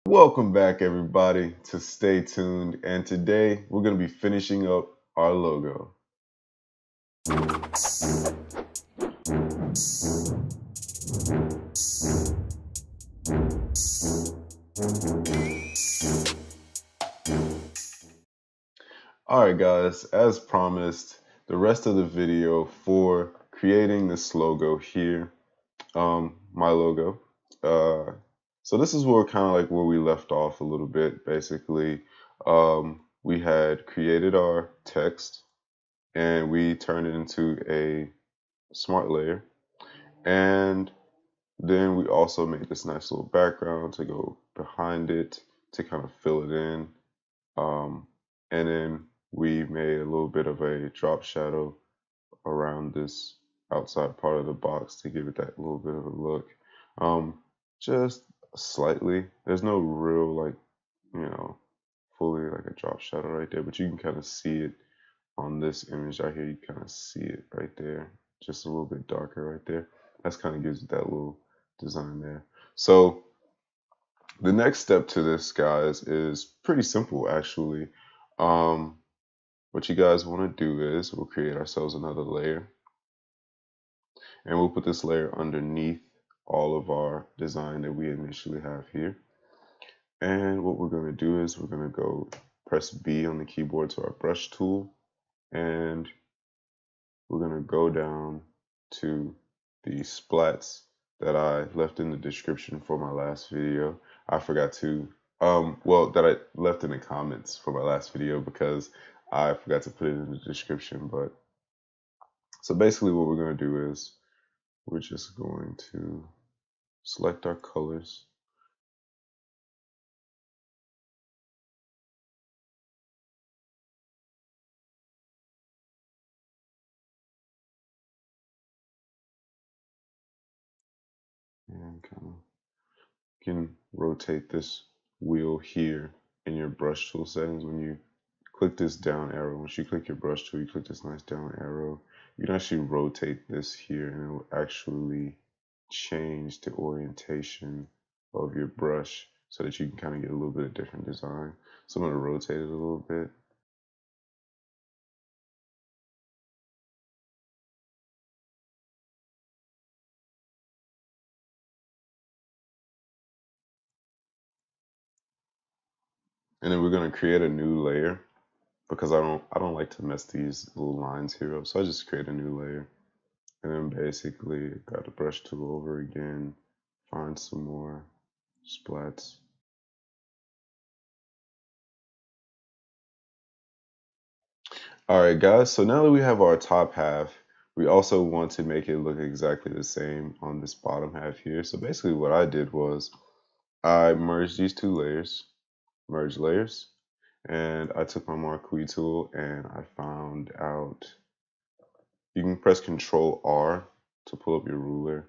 Welcome back, everybody, to Stay Tuned. And today we're going to be finishing up our logo. All right, guys, as promised, the rest of the video for creating this logo here, my logo. Uh, so this is where kind of like where we left off a little bit. Basically, we had created our text and we turned it into a smart layer. And then we also made this nice little background to go behind it to kind of fill it in. And then we made a little bit of a drop shadow around this outside part of the box to give it that little bit of a look. Just slightly. There's no real like, you know, fully like a drop shadow right there, but you can kind of see it on this image right here. You kind of see it right there, just a little bit darker right there. That's kind of gives it that little design there. So the next step to this, guys, is pretty simple actually. Um, what you guys want to do is we'll create ourselves another layer and we'll put this layer underneath all of our design that we initially have here. And what we're going to do is we're going to go press B on the keyboard to our brush tool, and we're going to go down to the splats that I left in the description for my last video. I forgot to, that I left in the comments for my last video because I forgot to put it in the description. But so basically what we're going to do is we're just going to select our colors. And kind of can rotate this wheel here in your brush tool settings. When you click this down arrow, once you click your brush tool, you click this nice down arrow, you can actually rotate this here and it will actually change the orientation of your brush so that you can kind of get a little bit of different design. So I'm going to rotate it a little bit. And then we're going to create a new layer because I don't like to mess these little lines here up. So I just create a new layer. And then basically got the brush tool over again, find some more splats. All right, guys, so now that we have our top half, we also want to make it look exactly the same on this bottom half here. So basically what I did was I merged these two layers, merge layers, and I took my marquee tool and I found out you can press Control R to pull up your ruler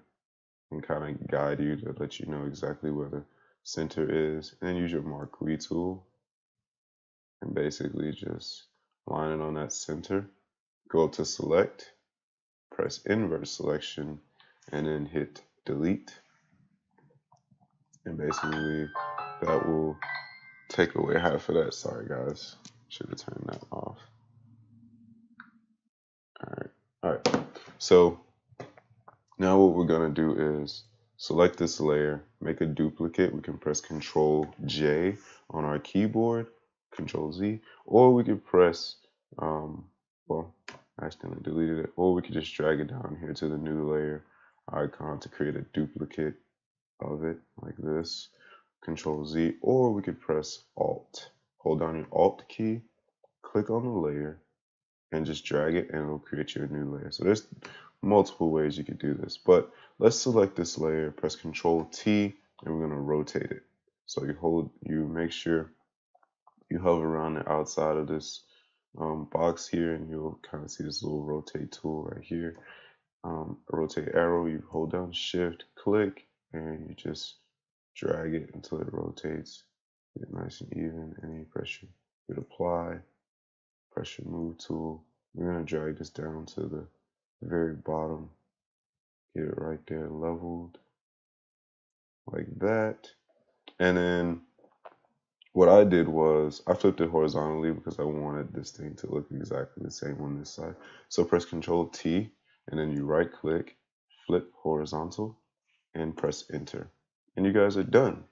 and kind of guide you to let you know exactly where the center is, and then use your marquee tool and basically just line it on that center. Go to select, press invert selection, and then hit delete, and basically that will take away half of that. Sorry guys, should have turned that off. All right, so now what we're gonna do is select this layer, make a duplicate. We can press Control J on our keyboard, Control Z, or we could press, well, I accidentally deleted it, or we could just drag it down here to the new layer icon to create a duplicate of it like this, Control Z, or we could press Alt. Hold down your Alt key, click on the layer, and just drag it and it'll create you a new layer. So there's multiple ways you could do this, but let's select this layer, press Control T, and we're going to rotate it. So you make sure you hover around the outside of this box here, and you'll kind of see this little rotate tool right here. A rotate arrow, you hold down Shift, click, and you just drag it until it rotates. Get it nice and even, and you hit apply, press your move tool. We're going to drag this down to the very bottom, get it right there leveled like that, and then what I did was I flipped it horizontally because I wanted this thing to look exactly the same on this side. So press Control T and then you right click, flip horizontal, and press enter. And you guys are done.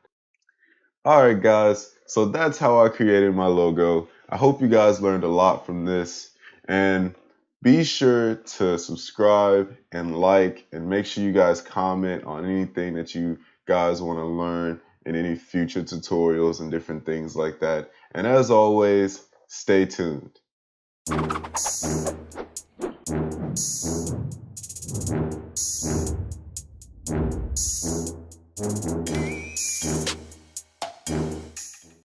Alright guys, so that's how I created my logo. I hope you guys learned a lot from this, and be sure to subscribe and like, and make sure you guys comment on anything that you guys want to learn in any future tutorials and different things like that. And as always, stay tuned.